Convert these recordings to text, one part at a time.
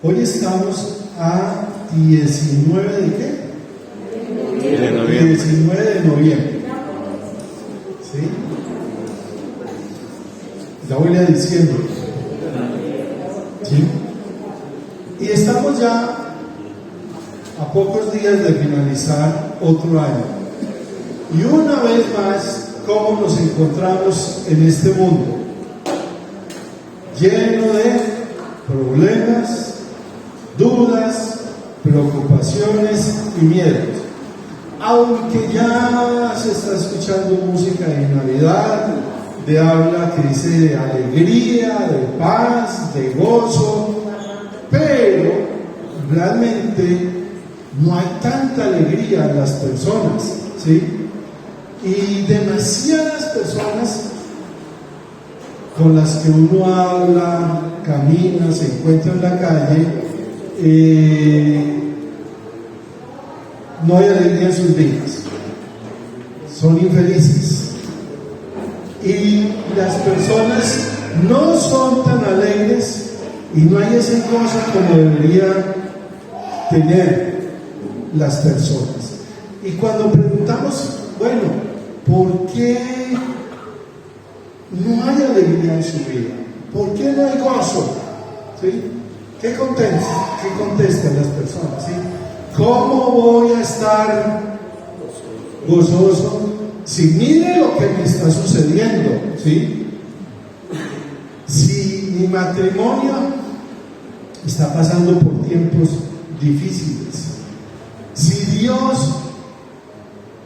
Hoy estamos a 19 de qué? De noviembre. 19 de noviembre. ¿Sí? Ya huele a diciembre. ¿Sí? Y estamos ya a pocos días de finalizar otro año. Y una vez más, ¿cómo nos encontramos en este mundo? Lleno de problemas, dudas, preocupaciones y miedos. Aunque ya se está escuchando música de Navidad, de habla que dice de alegría, de paz, de gozo, pero realmente no hay tanta alegría en las personas, ¿sí? Y demasiadas personas con las que uno habla, camina, se encuentra en la calle, no hay alegría en sus vidas, son infelices. Y las personas no son tan alegres y no hay ese gozo como deberían tener las personas. Y cuando preguntamos, bueno, ¿por qué no hay alegría en su vida? ¿Por qué no hay gozo? ¿Sí? ¿Qué contestan las personas? ¿Sí? ¿Cómo voy a estar gozoso si mire lo que me está sucediendo? ¿Sí? Si mi matrimonio está pasando por tiempos difíciles, si Dios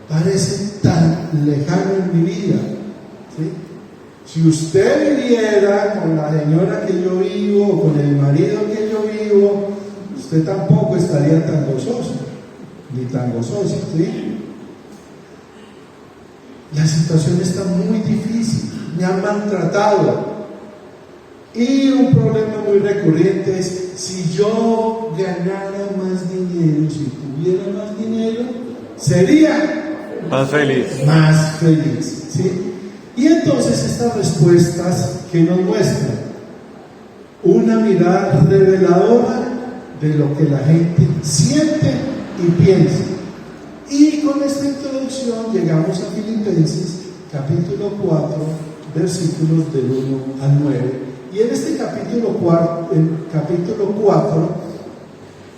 parece tan lejano en mi vida, ¿sí? Si usted viviera con la señora que yo vivo, con el marido que yo vivo, usted tampoco estaría tan gozoso, ni tan gozosa, ¿sí? La situación está muy difícil, me han maltratado. Y un problema muy recurrente es, si yo ganara más dinero, si tuviera más dinero, sería Más feliz. más feliz, ¿sí? Y entonces estas respuestas que nos muestran una mirada reveladora de lo que la gente siente y piensa. Y con esta introducción llegamos a Filipenses capítulo 4 versículos del 1 al 9. Y en este capítulo 4,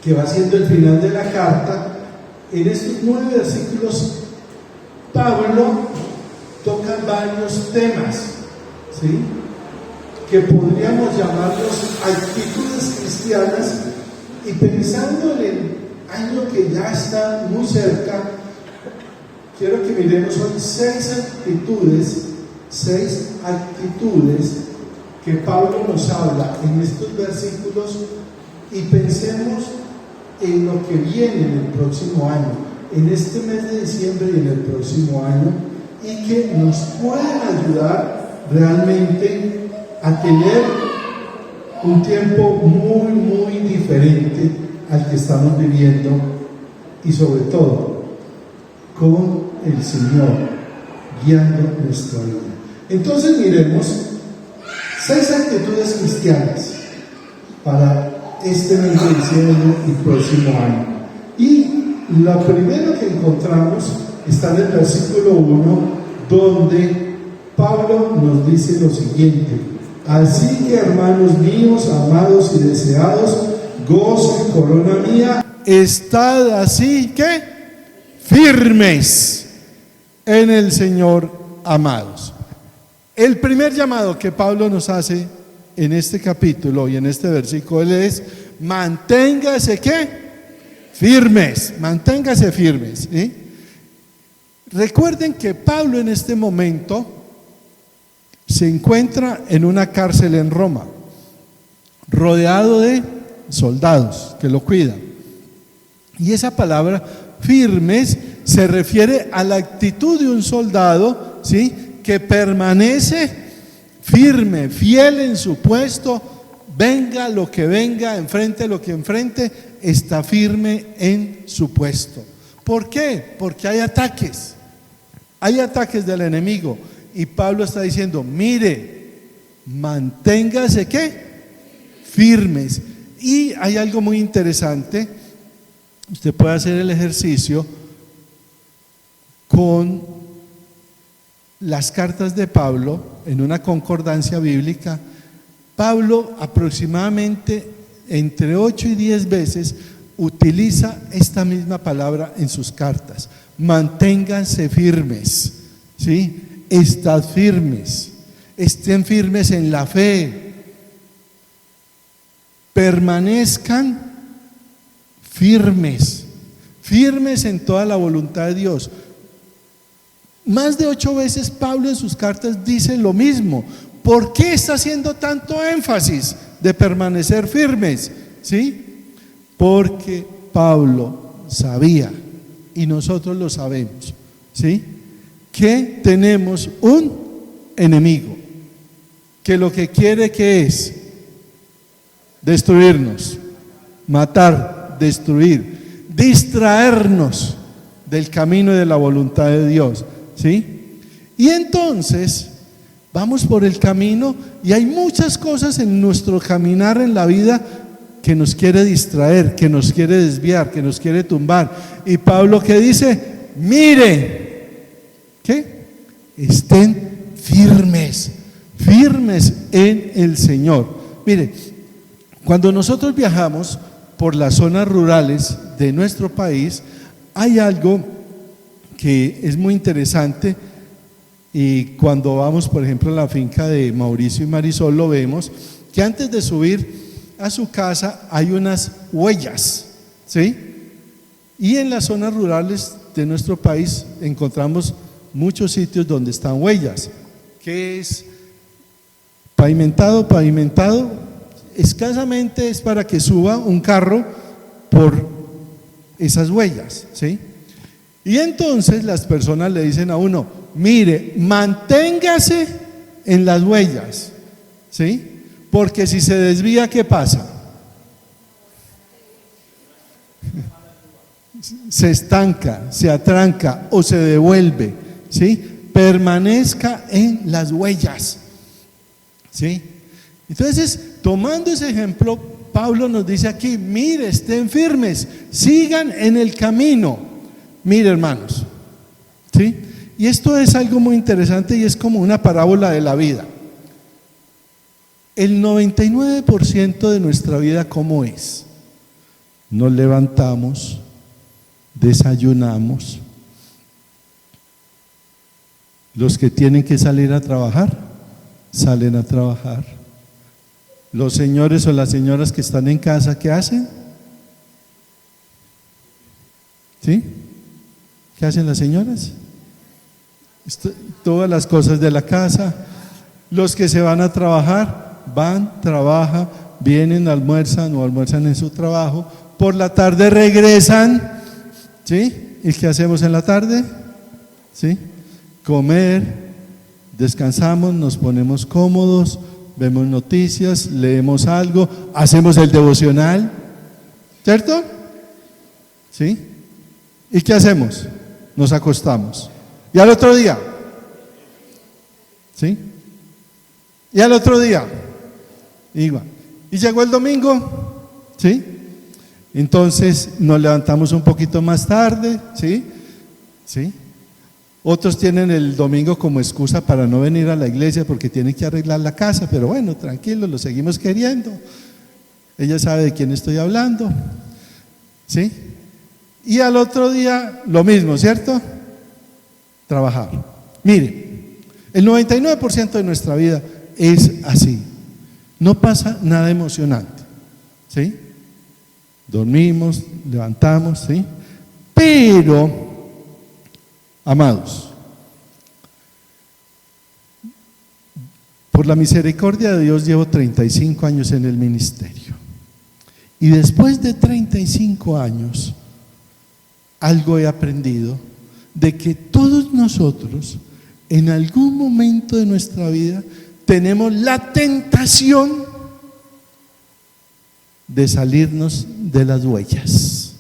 que va siendo el final de la carta, en estos 9 versículos Pablo toca varios temas, ¿sí? Que podríamos llamarlos actitudes cristianas, y pensando en el año que ya está muy cerca, quiero que miremos hoy 6 actitudes que Pablo nos habla en estos versículos, y pensemos en lo que viene en el próximo año, en este mes de diciembre y en el próximo año, y que nos pueden ayudar realmente a tener un tiempo muy, muy diferente al que estamos viviendo, y sobre todo con el Señor guiando nuestra vida. Entonces miremos 6 actitudes cristianas para este mes de diciembre y próximo año. Y lo primero que encontramos está en el versículo 1, donde Pablo nos dice lo siguiente: así que, hermanos míos, amados y deseados, gozo y corona mía, estad así que firmes en el Señor, amados. El primer llamado que Pablo nos hace en este capítulo y en este versículo es: manténgase ¿qué? Firmes, manténgase firmes, ¿sí? Recuerden que Pablo en este momento se encuentra en una cárcel en Roma, rodeado de soldados que lo cuidan. Y esa palabra firmes se refiere a la actitud de un soldado, ¿sí?, que permanece firme, fiel en su puesto, venga lo que venga, enfrente lo que enfrente, está firme en su puesto. ¿Por qué? Porque hay ataques del enemigo, y Pablo está diciendo: mire, manténgase ¿qué? Firmes. Y hay algo muy interesante, usted puede hacer el ejercicio con las cartas de Pablo en una concordancia bíblica. Pablo aproximadamente entre 8 y 10 veces utiliza esta misma palabra en sus cartas. Manténganse firmes, ¿sí? Estad firmes, estén firmes en la fe, permanezcan firmes, firmes en toda la voluntad de Dios. Más de 8 veces Pablo en sus cartas dice lo mismo. ¿Por qué está haciendo tanto énfasis de permanecer firmes? ¿Sí? Porque Pablo sabía, y nosotros lo sabemos, ¿sí?, que tenemos un enemigo que lo que quiere que es destruirnos, matar, destruir, distraernos del camino y de la voluntad de Dios, ¿sí? Y entonces vamos por el camino y hay muchas cosas en nuestro caminar en la vida que nos quiere distraer, que nos quiere desviar, que nos quiere tumbar. Y Pablo, ¿qué dice? Mire, ¿qué? Estén firmes, firmes en el Señor. Mire, cuando nosotros viajamos por las zonas rurales de nuestro país, hay algo que es muy interesante. Y cuando vamos, por ejemplo, a la finca de Mauricio y Marisol, lo vemos, que antes de subir a su casa hay unas huellas, ¿sí? Y en las zonas rurales de nuestro país encontramos muchos sitios donde están huellas, que es pavimentado, escasamente es para que suba un carro por esas huellas, ¿sí? Y entonces las personas le dicen a uno: mire, manténgase en las huellas, ¿sí? Porque si se desvía, ¿qué pasa? Se estanca, se atranca o se devuelve, ¿sí? Permanezca en las huellas, ¿sí? Entonces, tomando ese ejemplo, Pablo nos dice aquí: mire, estén firmes, sigan en el camino. Mire, hermanos, ¿sí? Y esto es algo muy interesante y es como una parábola de la vida. El 99% de nuestra vida, ¿cómo es? Nos levantamos, desayunamos. Los que tienen que salir a trabajar, salen a trabajar. Los señores o las señoras que están en casa, ¿qué hacen? ¿Sí? ¿Qué hacen las señoras? Todas las cosas de la casa. Los que se van a trabajar, van, trabajan, vienen, almuerzan o almuerzan en su trabajo, por la tarde regresan, ¿sí? ¿Y qué hacemos en la tarde? ¿Sí? Comer, descansamos, nos ponemos cómodos, vemos noticias, leemos algo, hacemos el devocional, ¿cierto? ¿Sí? ¿Y qué hacemos? Nos acostamos. ¿Y al otro día? ¿Sí? ¿Y al otro día? Igual. ¿Y llegó el domingo? ¿Sí? Entonces nos levantamos un poquito más tarde, ¿sí? ¿Sí? Otros tienen el domingo como excusa para no venir a la iglesia porque tienen que arreglar la casa, pero bueno, tranquilos, lo seguimos queriendo. Ella sabe de quién estoy hablando, ¿sí? Y al otro día lo mismo, ¿cierto? Trabajar. Mire, el 99% de nuestra vida es así. No pasa nada emocionante, ¿sí? Dormimos, levantamos, ¿sí? Pero, amados, por la misericordia de Dios llevo 35 años en el ministerio. Y después de 35 años, algo he aprendido de que todos nosotros, en algún momento de nuestra vida, tenemos la tentación de salirnos de las huellas,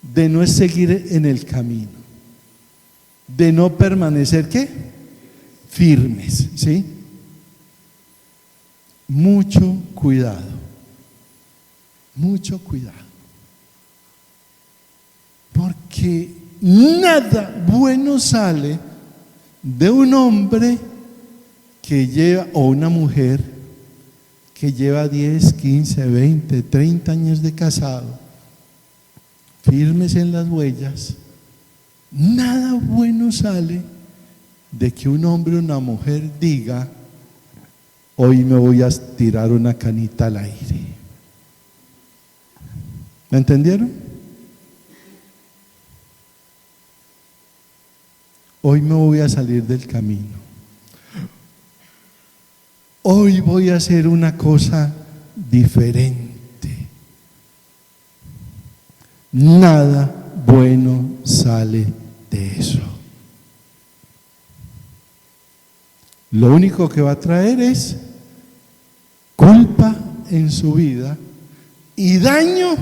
de no seguir en el camino, de no permanecer, ¿qué? Firmes, ¿sí? Mucho cuidado. mucho cuidado. Porque nada bueno sale de un hombre que lleva, o una mujer que lleva 10, 15, 20, 30 años de casado, firmes en las huellas. Nada bueno sale de que un hombre o una mujer diga: hoy me voy a tirar una canita al aire. ¿Me entendieron? Hoy me voy a salir del camino. Hoy voy a hacer una cosa diferente. Nada bueno sale de eso. Lo único que va a traer es culpa en su vida y daño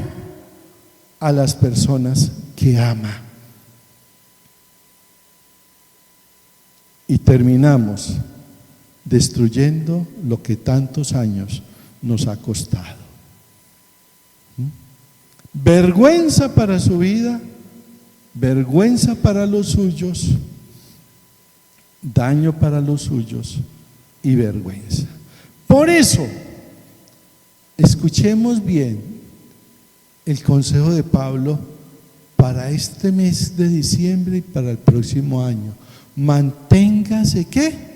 a las personas que ama. Y terminamos destruyendo lo que tantos años nos ha costado. Vergüenza para su vida, vergüenza para los suyos, daño para los suyos y vergüenza. Por eso, escuchemos bien el consejo de Pablo para este mes de diciembre y para el próximo año. Manténgase, ¿qué?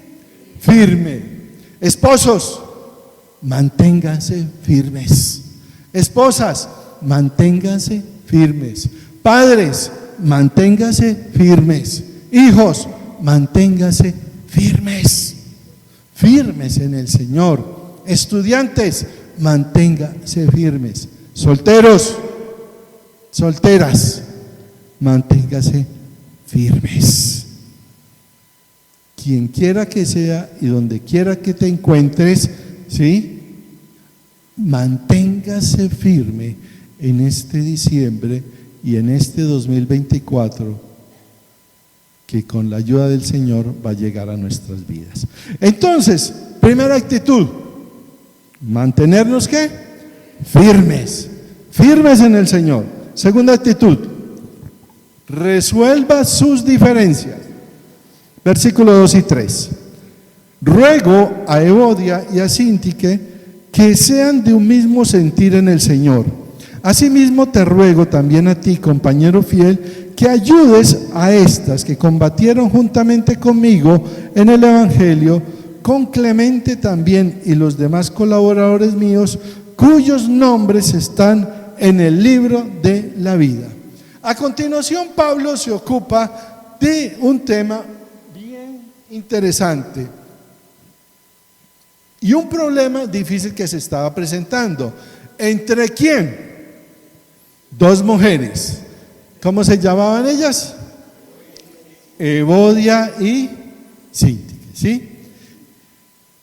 Firme. Esposos, manténganse firmes. Esposas, manténganse firmes. Padres, manténganse firmes. Hijos, manténganse firmes. Firmes en el Señor. Estudiantes, manténganse firmes. Solteros, solteras, manténganse firmes. Quien quiera que sea y donde quiera que te encuentres, ¿sí? Manténgase firme en este diciembre y en este 2024, que con la ayuda del Señor va a llegar a nuestras vidas. Entonces, primera actitud, mantenernos ¿qué? Firmes, firmes en el Señor. Segunda actitud, resuelva sus diferencias. Versículos 2 y 3. Ruego a Evodia y a Síntique que sean de un mismo sentir en el Señor. Asimismo te ruego también a ti, compañero fiel, que ayudes a estas que combatieron juntamente conmigo en el Evangelio, con Clemente también y los demás colaboradores míos, cuyos nombres están en el libro de la vida. A continuación, Pablo se ocupa de un tema interesante y un problema difícil que se estaba presentando. ¿Entre quién? Dos mujeres. ¿Cómo se llamaban ellas? Evodia y Síntique, ¿sí?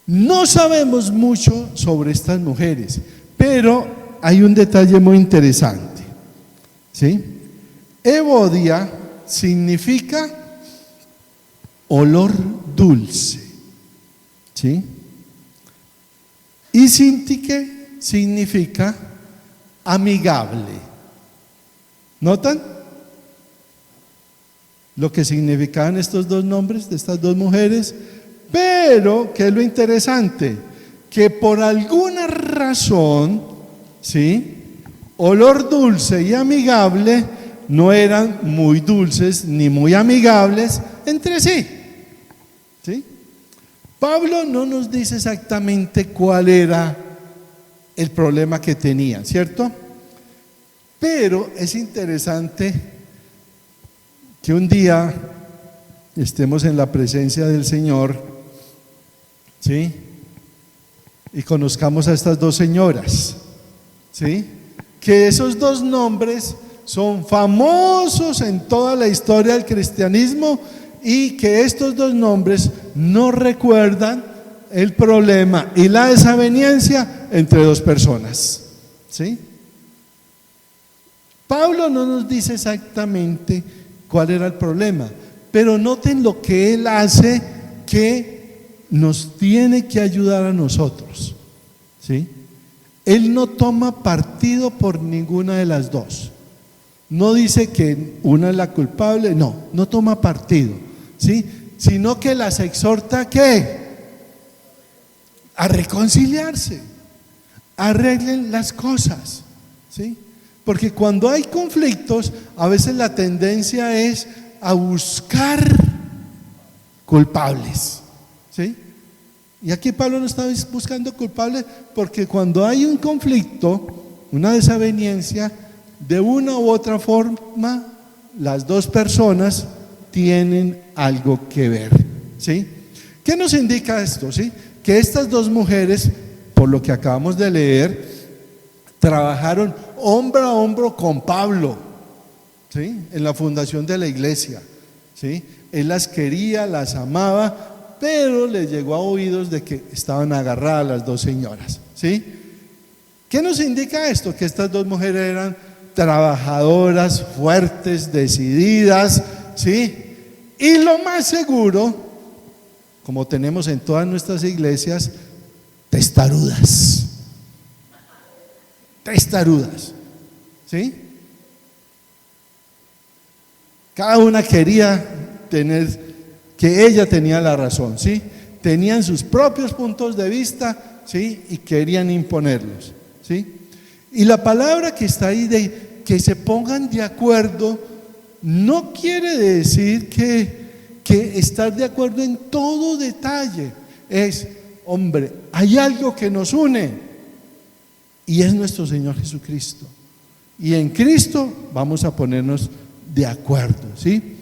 No sabemos mucho sobre estas mujeres, pero hay un detalle muy interesante, ¿sí? Evodia significa olor dulce, ¿sí? Y Síntique significa amigable. ¿Notan lo que significaban estos dos nombres de estas dos mujeres? Pero, ¿qué es lo interesante? Que por alguna razón, ¿sí? Olor dulce y amigable no eran muy dulces ni muy amigables entre sí. ¿Sí? Pablo no nos dice exactamente cuál era el problema que tenían, ¿cierto? Pero es interesante que un día estemos en la presencia del Señor, ¿sí? Y conozcamos a estas dos señoras, ¿sí? Que esos dos nombres son famosos en toda la historia del cristianismo, y que estos dos nombres no recuerdan el problema y la desaveniencia entre dos personas, ¿sí? Pablo no nos dice exactamente cuál era el problema, pero noten lo que él hace, que nos tiene que ayudar a nosotros, ¿sí? Él no toma partido por ninguna de las dos. No dice que una es la culpable, no toma partido, ¿sí? Sino que las exhorta ¿a qué? A reconciliarse, arreglen las cosas, ¿sí? Porque cuando hay conflictos, a veces la tendencia es a buscar culpables, ¿sí? Y aquí Pablo no está buscando culpables, porque cuando hay un conflicto, una desaveniencia, de una u otra forma, las dos personas tienen algo que ver, ¿sí? ¿Qué nos indica esto, sí? Que estas dos mujeres, por lo que acabamos de leer, trabajaron hombro a hombro con Pablo, ¿sí? En la fundación de la iglesia, ¿sí? Él las quería, las amaba, pero les llegó a oídos de que estaban agarradas las dos señoras, ¿sí? ¿Qué nos indica esto? Que estas dos mujeres eran trabajadoras, fuertes, decididas, ¿sí? Y lo más seguro, como tenemos en todas nuestras iglesias, testarudas, ¿sí? Cada una quería tener, que ella tenía la razón, ¿sí? Tenían sus propios puntos de vista, ¿sí? Y querían imponerlos, ¿sí? Y la palabra que está ahí de que se pongan de acuerdo no quiere decir que estar de acuerdo en todo detalle. Es, hombre, hay algo que nos une y es nuestro Señor Jesucristo. Y en Cristo vamos a ponernos de acuerdo, ¿sí?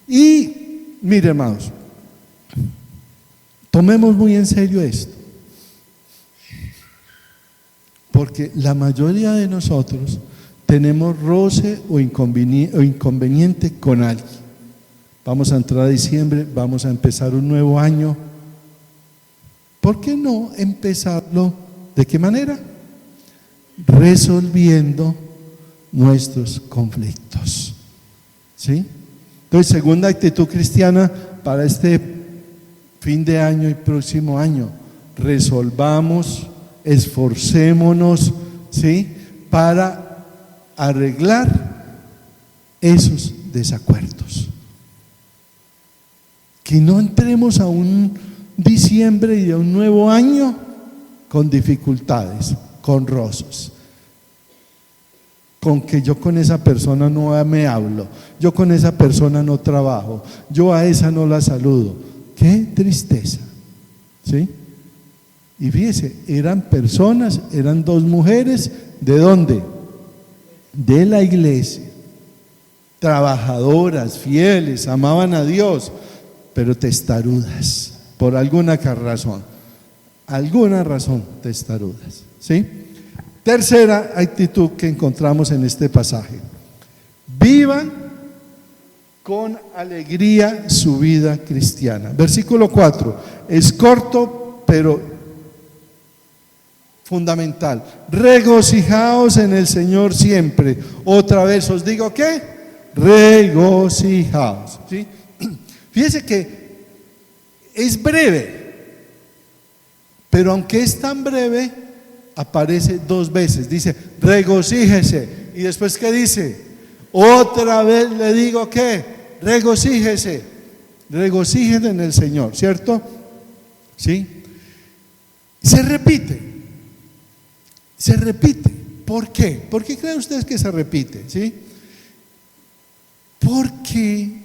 Y mire, hermanos, tomemos muy en serio esto, porque la mayoría de nosotros tenemos roce o inconveniente con alguien. Vamos a entrar a diciembre, vamos a empezar un nuevo año. ¿Por qué no empezarlo? ¿De qué manera? Resolviendo nuestros conflictos, ¿sí? Entonces, segunda actitud cristiana para este fin de año y próximo año: resolvamos, esforcémonos, ¿sí? Para arreglar esos desacuerdos. Que no entremos a un diciembre y a un nuevo año con dificultades, con rozos, con que yo con esa persona no me hablo, yo con esa persona no trabajo, yo a esa no la saludo. Qué tristeza, ¿sí? Y fíjese, eran personas, eran dos mujeres, ¿de dónde? De la iglesia, trabajadoras, fieles, amaban a Dios, pero testarudas, por alguna razón testarudas, ¿sí? Tercera actitud que encontramos en este pasaje: vivan con alegría su vida cristiana. Versículo 4, es corto pero fundamental: regocijaos en el Señor siempre. Otra vez os digo que regocijaos, ¿sí? Fíjese que es breve, pero aunque es tan breve, aparece dos veces. Dice regocíjese, y después ¿qué dice? Otra vez le digo que regocíjese. Regocíjense en el Señor, ¿cierto? ¿Sí? Se repite. ¿Por qué? ¿Por qué creen ustedes que se repite? ¿Sí? Porque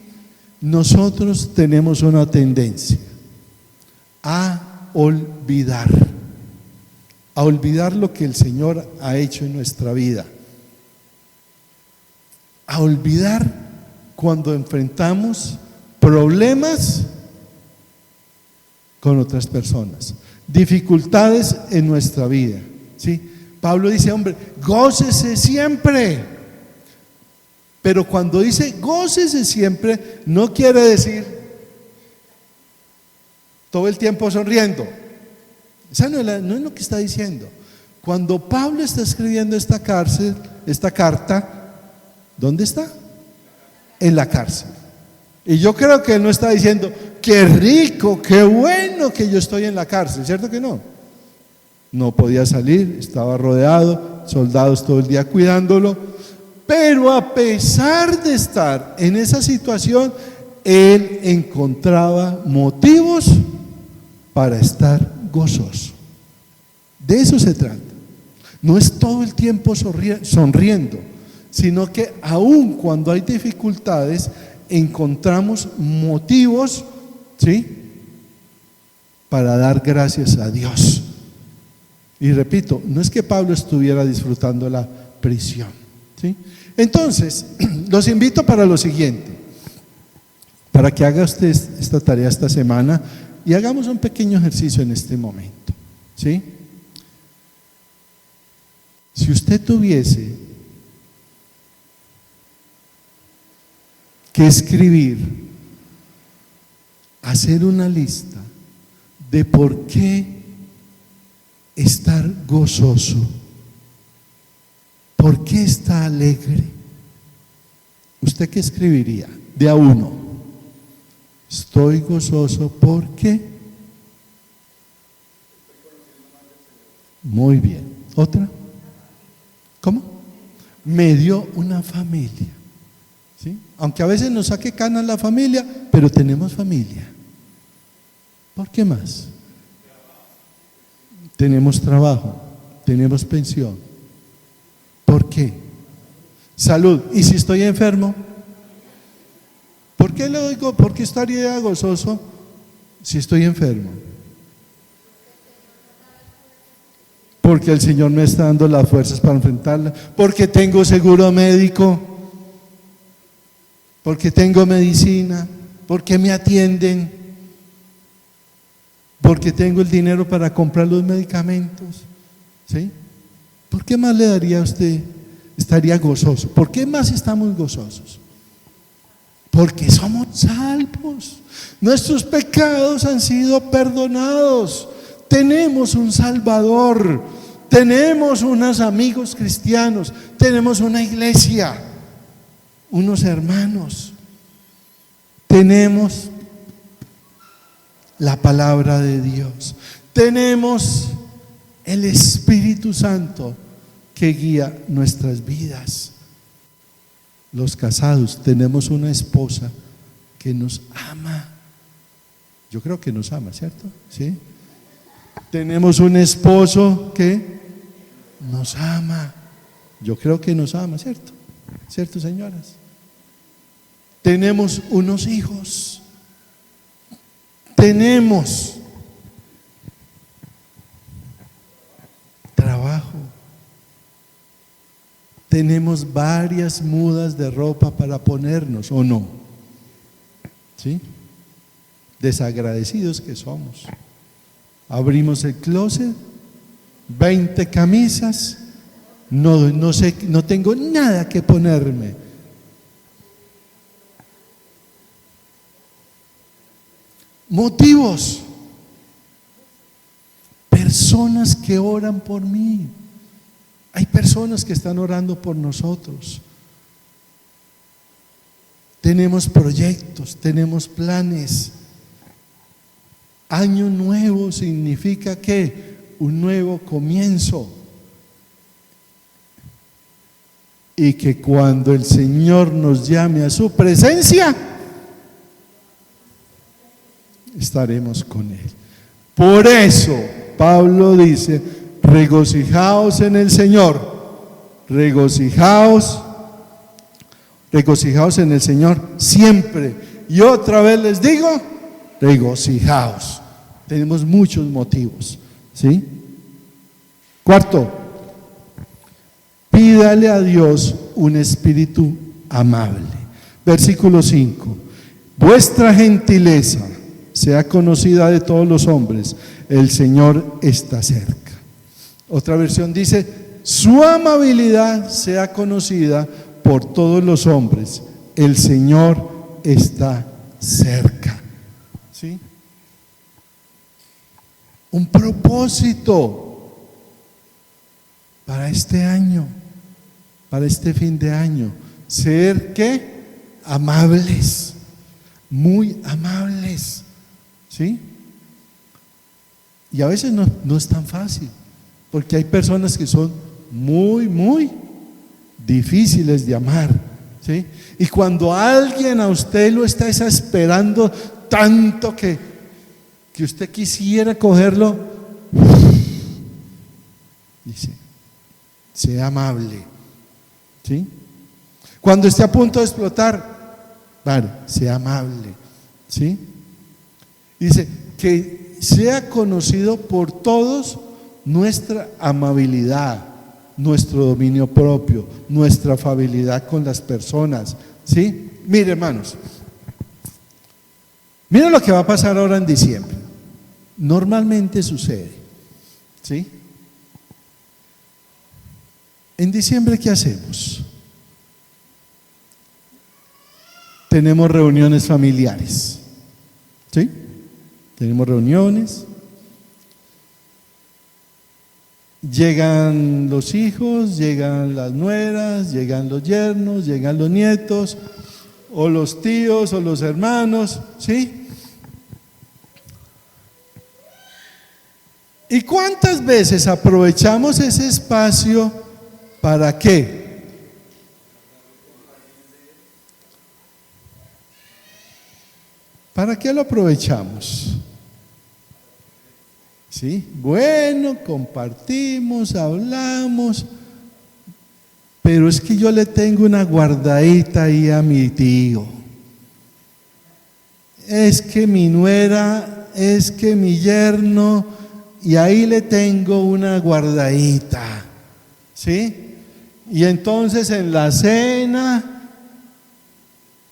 nosotros tenemos una tendencia a olvidar lo que el Señor ha hecho en nuestra vida, a olvidar cuando enfrentamos problemas con otras personas, dificultades en nuestra vida, ¿sí? Pablo dice, hombre, gócese siempre. Pero cuando dice gócese siempre, no quiere decir todo el tiempo sonriendo. Esa no es lo que está diciendo. Cuando Pablo está escribiendo esta carta, ¿dónde está? En la cárcel. Y yo creo que él no está diciendo, qué rico, qué bueno que yo estoy en la cárcel, ¿cierto que no? no podía salir, estaba rodeado, soldados todo el día cuidándolo, pero a pesar de estar en esa situación, él encontraba motivos para estar gozoso. De eso se trata. No es todo el tiempo sonriendo, sino que aun cuando hay dificultades, encontramos motivos, ¿sí?, para dar gracias a Dios. Y repito, no es que Pablo estuviera disfrutando la prisión, ¿sí? Entonces, los invito para lo siguiente, para que haga usted esta tarea esta semana y hagamos un pequeño ejercicio en este momento, ¿sí? Si usted tuviese que escribir, hacer una lista de por qué estar gozoso, por qué está alegre, ¿usted qué escribiría? De a uno. Estoy gozoso porque. Muy bien. ¿Otra? ¿Cómo? Me dio una familia, ¿sí? Aunque a veces nos saque canas la familia, pero tenemos familia. ¿Por qué más? Tenemos trabajo, tenemos pensión. ¿Por qué? Salud. ¿Y si estoy enfermo? ¿Por qué le digo? ¿Por qué estaría gozoso si estoy enfermo? Porque el Señor me está dando las fuerzas para enfrentarla, porque tengo seguro médico, porque tengo medicina, porque me atienden, porque tengo el dinero para comprar los medicamentos, ¿sí? ¿Por qué más le daría a usted? Estaría gozoso. ¿Por qué más estamos gozosos? Porque somos salvos. Nuestros pecados han sido perdonados. Tenemos un Salvador. Tenemos unos amigos cristianos. Tenemos una iglesia. Unos hermanos. Tenemos la palabra de Dios. Tenemos el Espíritu Santo que guía nuestras vidas. Los casados tenemos una esposa que nos ama. Yo creo que nos ama, ¿cierto? ¿Sí? Tenemos un esposo que nos ama. Yo creo que nos ama, ¿cierto? ¿Cierto, señoras? Tenemos unos hijos. Tenemos trabajo. Tenemos varias mudas de ropa para ponernos, ¿o no? ¿Sí? Desagradecidos que somos. Abrimos el closet, 20 camisas, no sé, no tengo nada que ponerme. Motivos. Personas que oran por mí. Hay personas que están orando por nosotros. Tenemos proyectos, tenemos planes. Año nuevo significa ¿qué? Un nuevo comienzo. Y que cuando el Señor nos llame a su presencia, estaremos con Él. Por eso Pablo dice: regocijaos en el Señor, regocijaos en el Señor siempre. Y otra vez les digo, regocijaos. Tenemos muchos motivos, ¿sí? Cuarto, pídale a Dios un espíritu amable. Versículo 5: vuestra gentileza sea conocida de todos los hombres, el Señor está cerca. Otra versión dice: su amabilidad sea conocida por todos los hombres, el Señor está cerca. ¿Sí? Un propósito para este año, para este fin de año: ser ¿qué? Amables, muy amables. ¿Sí? Y a veces no es tan fácil. porque hay personas que son muy, muy difíciles de amar, ¿sí? Y cuando alguien a usted lo está exasperando tanto que usted quisiera cogerlo, dice, sea amable, ¿sí? Cuando esté a punto de explotar, vale, sea amable, ¿sí? Dice, que sea conocido por todos nuestra amabilidad, nuestro dominio propio, nuestra afabilidad con las personas, ¿sí? Mire, hermanos, mire lo que va a pasar ahora en diciembre. Normalmente sucede, ¿sí? En diciembre, ¿qué hacemos? Tenemos reuniones familiares, ¿sí? Tenemos reuniones. Llegan los hijos, llegan las nueras, llegan los yernos, llegan los nietos, o los tíos, o los hermanos, ¿sí? ¿Y cuántas veces aprovechamos ese espacio para qué? ¿Para qué lo aprovechamos? ¿Sí? Bueno, compartimos, hablamos, pero es que yo le tengo una guardadita ahí a mi tío. Es que mi nuera, es que mi yerno, y ahí le tengo una guardadita, ¿sí? Y entonces en la cena,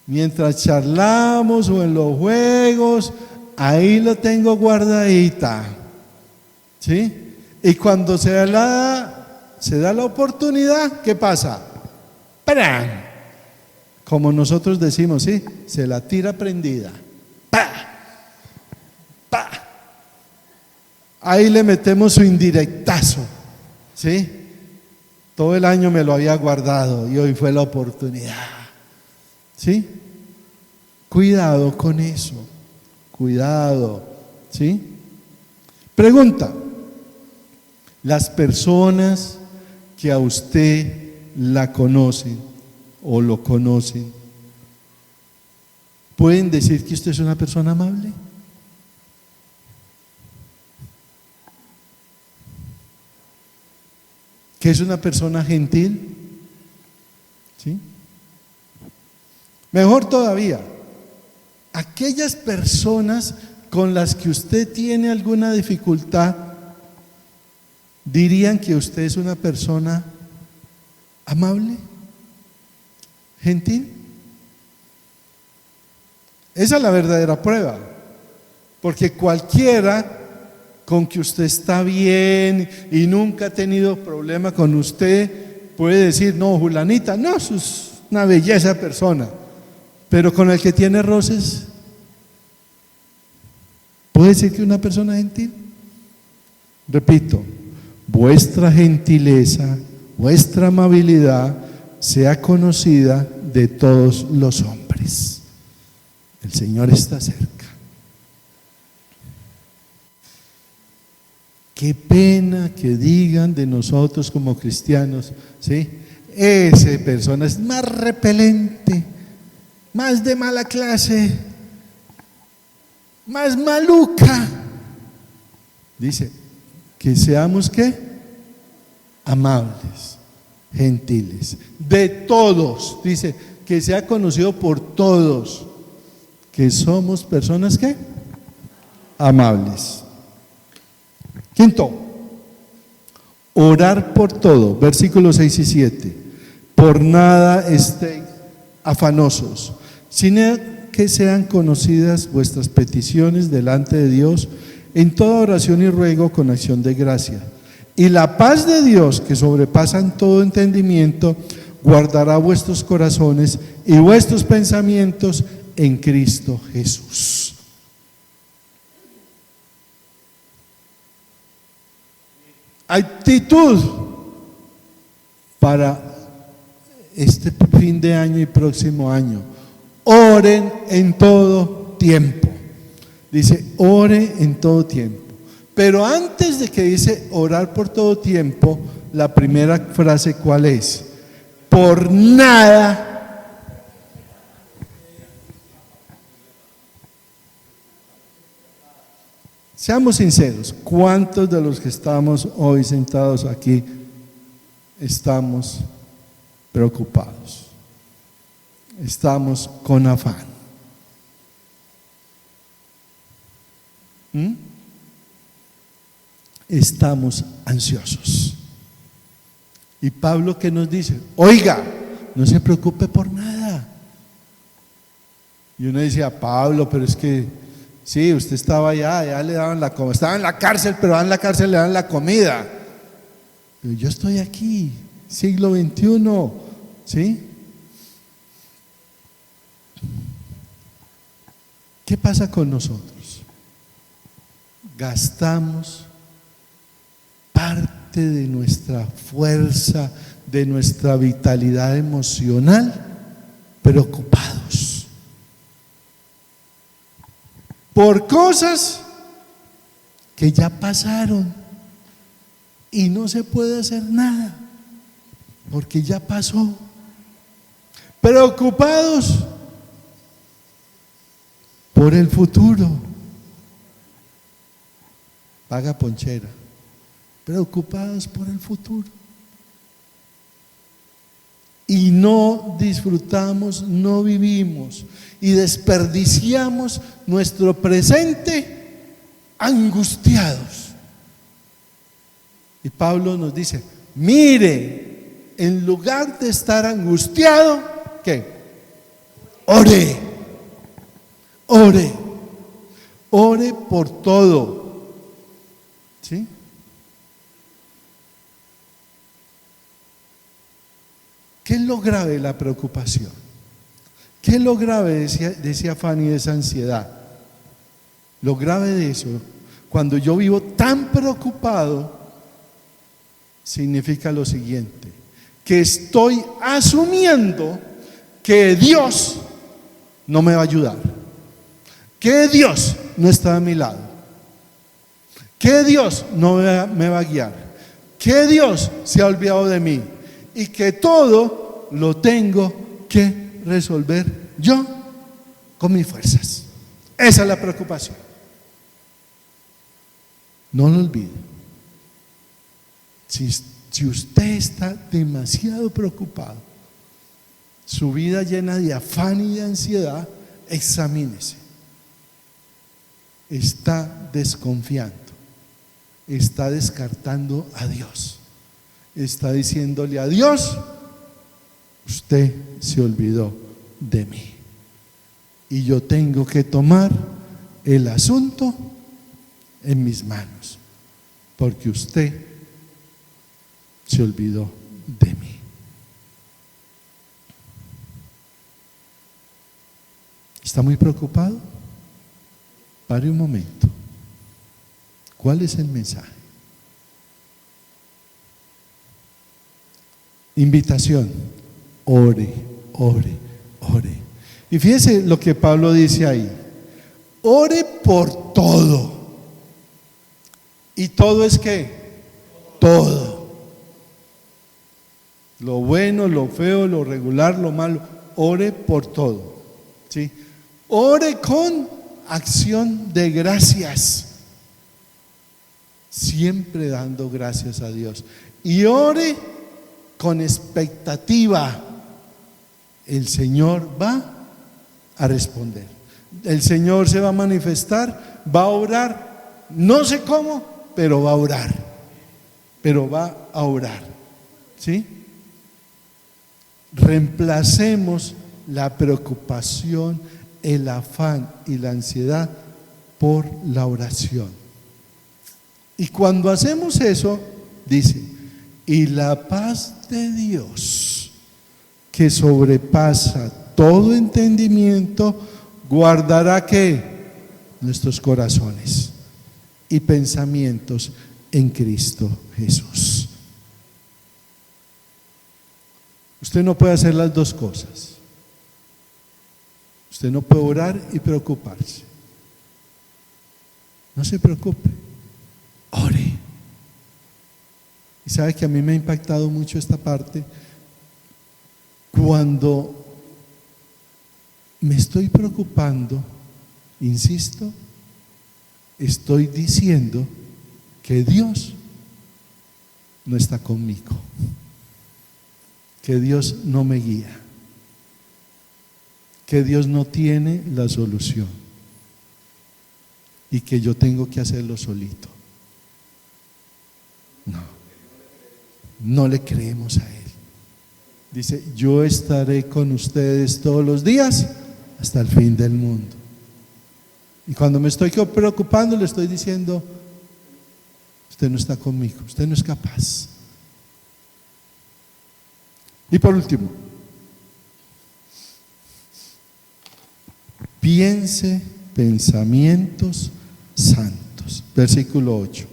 mientras charlamos o en los juegos, ahí lo tengo guardadita, ¿sí? Y cuando se da la oportunidad, ¿qué pasa? ¡Pran! Como nosotros decimos, ¿sí? Se la tira prendida. ¡Pa! ¡Pa! Ahí le metemos su indirectazo, ¿sí? Todo el año me lo había guardado y hoy fue la oportunidad, ¿sí? Cuidado con eso, cuidado, ¿sí? Pregunta: las personas que a usted la conocen o lo conocen, ¿pueden decir que usted es una persona amable? ¿Que es una persona gentil? ¿Sí? Mejor todavía, aquellas personas con las que usted tiene alguna dificultad, ¿dirían que usted es una persona amable? ¿Gentil? Esa es la verdadera prueba, porque cualquiera con que usted está bien y nunca ha tenido problema con usted puede decir, no, Julanita, no, es una belleza de persona, pero con el que tiene roces, ¿puede decir que es una persona gentil? Repito, vuestra gentileza, vuestra amabilidad sea conocida de todos los hombres. El Señor está cerca. Qué pena que digan de nosotros como cristianos, ¿sí? Esa persona es más repelente, más de mala clase, más maluca. Dice que seamos ¿qué? Amables, gentiles, de todos. Dice que sea conocido por todos que somos personas ¿qué? Amables. Quinto, orar por todo, versículos 6 y 7. Por nada estéis afanosos, sino que sean conocidas vuestras peticiones delante de Dios en toda oración y ruego con acción de gracia. Y la paz de Dios, que sobrepasa todo entendimiento, guardará vuestros corazones y vuestros pensamientos en Cristo Jesús. Actitud para este fin de año y próximo año: oren en todo tiempo. Dice, ore en todo tiempo. Pero antes de que dice orar por todo tiempo, la primera frase, ¿cuál es? Por nada. Seamos sinceros, ¿cuántos de los que estamos hoy sentados aquí estamos preocupados? Estamos con afán. Estamos ansiosos. Y Pablo, ¿qué nos dice? Oiga, no se preocupe por nada. Y uno decía, Pablo, pero es que sí, usted estaba allá le daban la comida, estaba en la cárcel, pero en la cárcel le dan la comida. Pero yo estoy aquí, siglo XXI, ¿sí? ¿Qué pasa con nosotros? Gastamos parte de nuestra fuerza, de nuestra vitalidad emocional, preocupados por cosas que ya pasaron y no se puede hacer nada porque ya pasó. Preocupados por el futuro. Paga ponchera. Preocupados por el futuro. Y no disfrutamos, no vivimos y desperdiciamos nuestro presente angustiados. Y Pablo nos dice, mire, en lugar de estar angustiado, ¿qué? Ore, ore, ore por todo, ¿sí? ¿Qué es lo grave de la preocupación? ¿Qué es lo grave de ese afán y de esa ansiedad? Lo grave de eso, cuando yo vivo tan preocupado, significa lo siguiente, que estoy asumiendo que Dios no me va a ayudar, que Dios no está a mi lado, que Dios no me va a guiar, que Dios se ha olvidado de mí y que todo lo tengo que resolver yo con mis fuerzas. Esa es la preocupación. No lo olvide. Si usted está demasiado preocupado, su vida llena de afán y de ansiedad, examínese. Está desconfiando, está descartando a Dios, está diciéndole a Dios, usted se olvidó de mí y yo tengo que tomar el asunto en mis manos porque usted se olvidó de mí. ¿Está muy preocupado? Pare un momento. ¿Cuál es el mensaje? Invitación. Ore, ore, ore. Y fíjese lo que Pablo dice ahí. Ore por todo. ¿Y todo es qué? Todo. Lo bueno, lo feo, lo regular, lo malo. Ore por todo. ¿Sí? Ore con acción de gracias. Siempre dando gracias a Dios. Y ore con expectativa. El Señor va a responder. El Señor se va a manifestar, va a orar. No sé cómo, pero va a orar. Pero va a orar. ¿Sí? Reemplacemos la preocupación, el afán y la ansiedad por la oración. Y cuando hacemos eso, dice, y la paz de Dios, que sobrepasa todo entendimiento, guardará ¿qué? Nuestros corazones y pensamientos en Cristo Jesús. Usted no puede hacer las dos cosas. Usted no puede orar y preocuparse. No se preocupe. ore. Y sabe que a mí me ha impactado mucho esta parte. Cuando me estoy preocupando, insisto, estoy diciendo que Dios no está conmigo, que Dios no me guía, que Dios no tiene la solución y que yo tengo que hacerlo solito. No le creemos a Él. Dice, yo estaré con ustedes todos los días hasta el fin del mundo. Y cuando me estoy preocupando, le estoy diciendo, usted no está conmigo, usted no es capaz. Y por último, piense pensamientos santos. Versículo 8.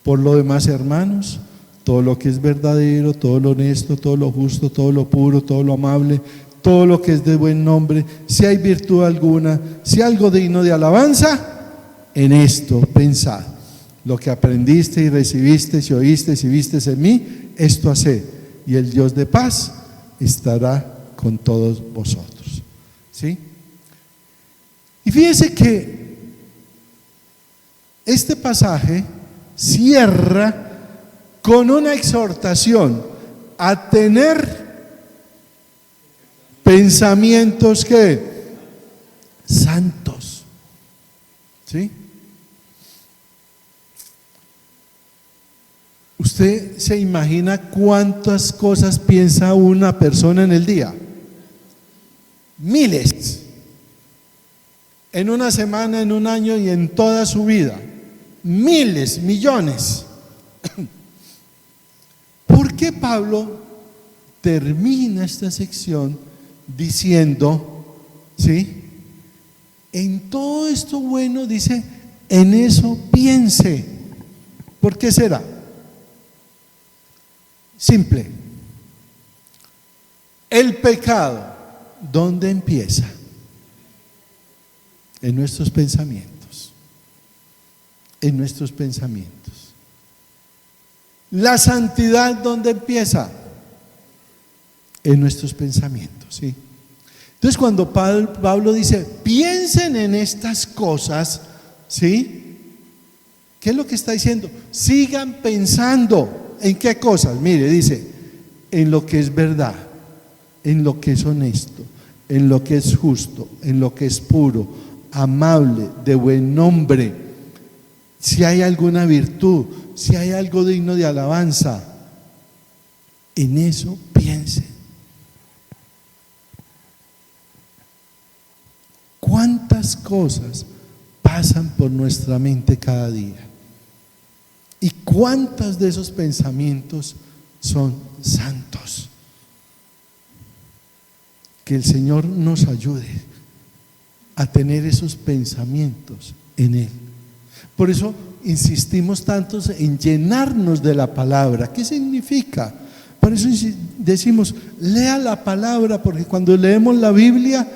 Por lo demás, hermanos, todo lo que es verdadero, todo lo honesto, todo lo justo, todo lo puro, todo lo amable, todo lo que es de buen nombre, si hay virtud alguna, si algo digno de alabanza, en esto pensad. Lo que aprendiste y recibiste y oíste y vistes en mí, esto haced, y el Dios de paz estará con todos vosotros. ¿Sí? Y fíjese que este pasaje cierra con una exhortación a tener pensamientos que santos. ¿Sí? ¿Usted se imagina cuántas cosas piensa una persona en el día? Miles. En una semana, en un año y en toda su vida. Miles, millones. ¿Por qué Pablo termina esta sección diciendo, ¿sí? En todo esto bueno, dice, en eso piense? ¿Por qué será? Simple. El pecado, ¿dónde empieza? En nuestros pensamientos. En nuestros pensamientos. La santidad, ¿dónde empieza? En nuestros pensamientos, ¿sí? Entonces, cuando Pablo dice, piensen en estas cosas, ¿sí? ¿Qué es lo que está diciendo? Sigan pensando. ¿En qué cosas? Mire, dice, en lo que es verdad, en lo que es honesto, en lo que es justo, en lo que es puro, amable, de buen nombre. Si hay alguna virtud, si hay algo digno de alabanza, en eso piense. ¿Cuántas cosas pasan por nuestra mente cada día? ¿Y cuántos de esos pensamientos son santos? Que el Señor nos ayude a tener esos pensamientos en Él. Por eso insistimos tanto en llenarnos de la palabra. ¿Qué significa? Por eso decimos, lea la palabra, porque cuando leemos la Biblia,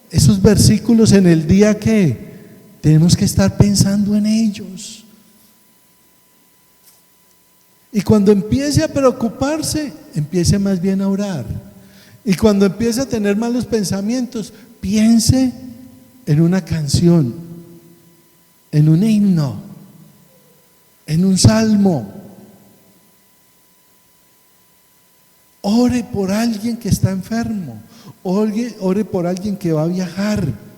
esos versículos en el día que tenemos que estar pensando en ellos. Y cuando empiece a preocuparse, empiece más bien a orar. Y cuando empiece a tener malos pensamientos, piense en una canción, en un himno, en un salmo. Ore por alguien que está enfermo, ore por alguien que va a viajar.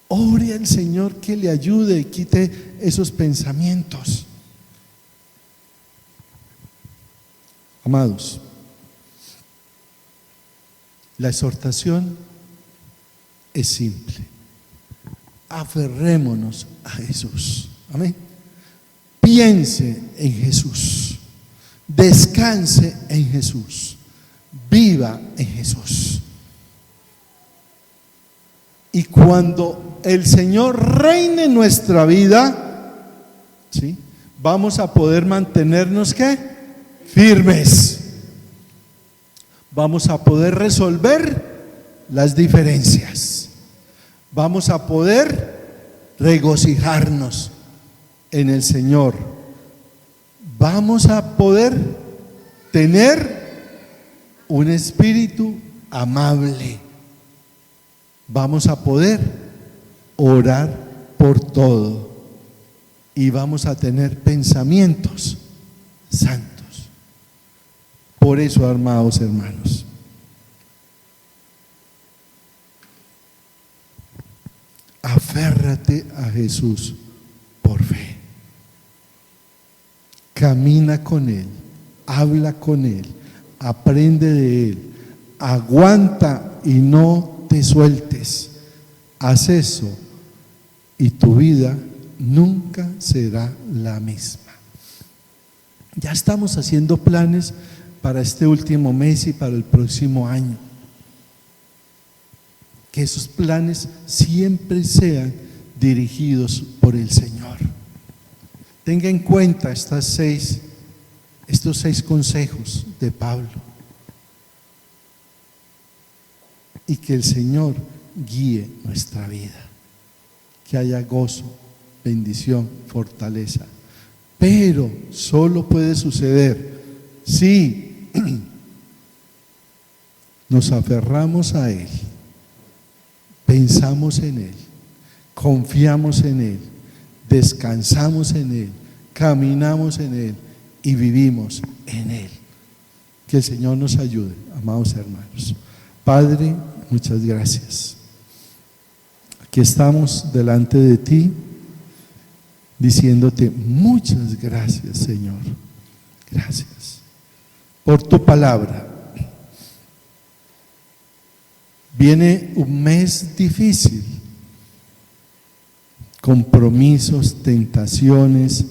Ore al Señor que le ayude y quite esos pensamientos. Amados, la exhortación es simple. Aferrémonos a Jesús. Amén. Piense en Jesús. Descanse en Jesús. Viva en Jesús. Y cuando el Señor reine en nuestra vida, ¿sí?, vamos a poder mantenernos ¿qué? Firmes. Vamos a poder resolver las diferencias. Vamos a poder regocijarnos en el Señor, vamos a poder tener un espíritu amable. Vamos a poder orar por todo y vamos a tener pensamientos santos. Por eso, amados hermanos, aférrate a Jesús por fe. Camina con Él, habla con Él, aprende de Él, aguanta y no te sueltes. Haz eso y tu vida nunca será la misma. Ya estamos haciendo planes para este último mes y para el próximo año. Que esos planes siempre sean dirigidos por el Señor. Tenga en cuenta estos 6 consejos de Pablo. Y que el Señor guíe nuestra vida. Que haya gozo, bendición, fortaleza. Pero solo puede suceder si nos aferramos a Él, pensamos en Él, confiamos en Él, descansamos en Él, caminamos en Él y vivimos en Él. Que el Señor nos ayude, amados hermanos. Padre, muchas gracias. Aquí estamos delante de ti, diciéndote muchas gracias, Señor. Gracias por tu palabra. Viene un mes difícil, compromisos, tentaciones,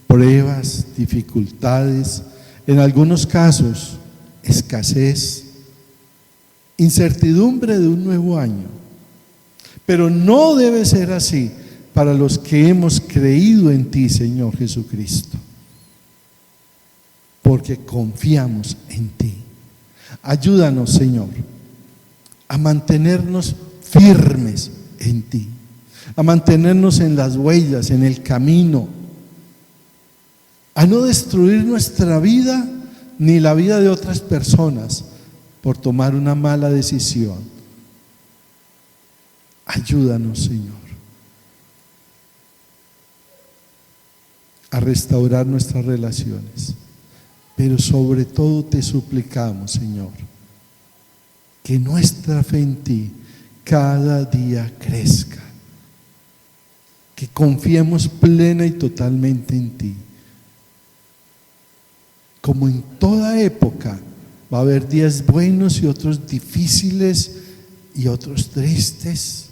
pruebas, dificultades, en algunos casos, escasez, incertidumbre de un nuevo año. Pero no debe ser así para los que hemos creído en ti, Señor Jesucristo, porque confiamos en ti. Ayúdanos, Señor, a mantenernos firmes en ti, a mantenernos en las huellas, en el camino, a no destruir nuestra vida ni la vida de otras personas por tomar una mala decisión. Ayúdanos, Señor, a restaurar nuestras relaciones, pero sobre todo te suplicamos, Señor, que nuestra fe en ti cada día crezca, que confiemos plena y totalmente en ti. Como en toda época, va a haber días buenos y otros difíciles y otros tristes,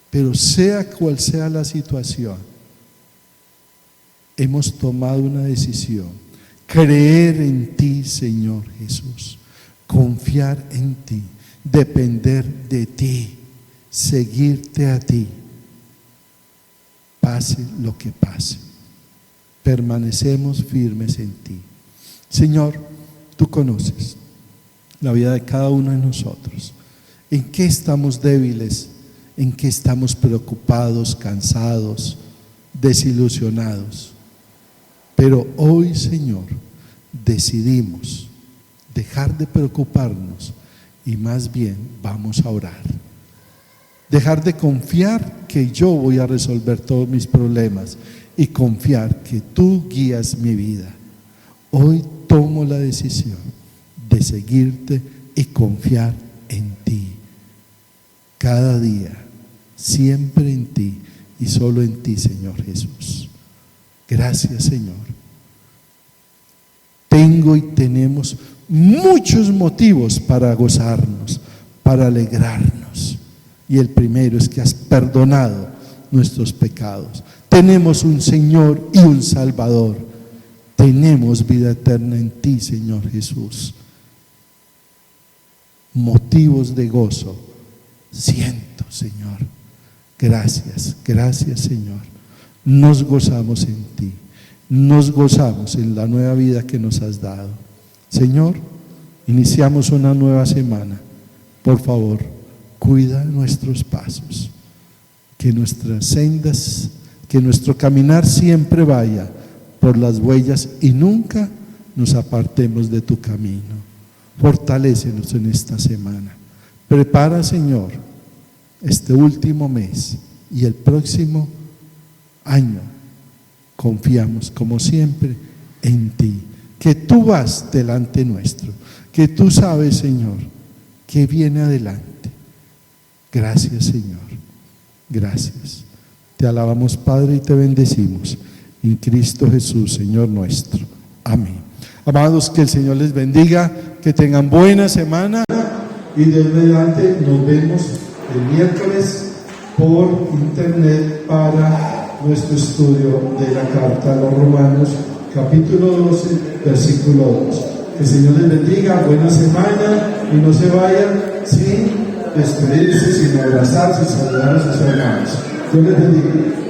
pero sea cual sea la situación, hemos tomado una decisión: creer en ti, Señor Jesús, confiar en ti, depender de ti, seguirte a ti, pase lo que pase. Permanecemos firmes en ti. Señor, tú conoces la vida de cada uno de nosotros. ¿En qué estamos débiles? ¿En qué estamos preocupados, cansados, desilusionados? Pero hoy, Señor, decidimos dejar de preocuparnos y más bien vamos a orar. Dejar de confiar que yo voy a resolver todos mis problemas y confiar que tú guías mi vida. Hoy tomo la decisión de seguirte y confiar en ti. Cada día, siempre en ti y solo en ti, Señor Jesús. Gracias, Señor. Tengo y tenemos muchos motivos para gozarnos, para alegrarnos. Y el primero es que has perdonado nuestros pecados. Tenemos un Señor y un Salvador. Tenemos vida eterna en ti, Señor Jesús. Motivos de gozo siento, Señor. Gracias, gracias, Señor. Nos gozamos en ti. Nos gozamos en la nueva vida que nos has dado. Señor, iniciamos una nueva semana. Por favor, cuida nuestros pasos. que nuestras sendas, que nuestro caminar siempre vaya por las huellas y nunca nos apartemos de tu camino. Fortalécenos en esta semana. Prepara, Señor, este último mes y el próximo año. Confiamos, como siempre, en ti, que tú vas delante nuestro, que tú sabes, Señor, que viene adelante. Gracias, Señor. Gracias. Te alabamos, Padre, y te bendecimos. En Cristo Jesús, Señor nuestro. Amén. Amados, que el Señor les bendiga, que tengan buena semana. Y de adelante nos vemos el miércoles por internet para nuestro estudio de la carta a los Romanos, capítulo 12, versículo 2. Que el Señor les bendiga, buena semana, y no se vayan sin despedirse, sin abrazarse, sin saludar a sus hermanos. Dios les bendiga.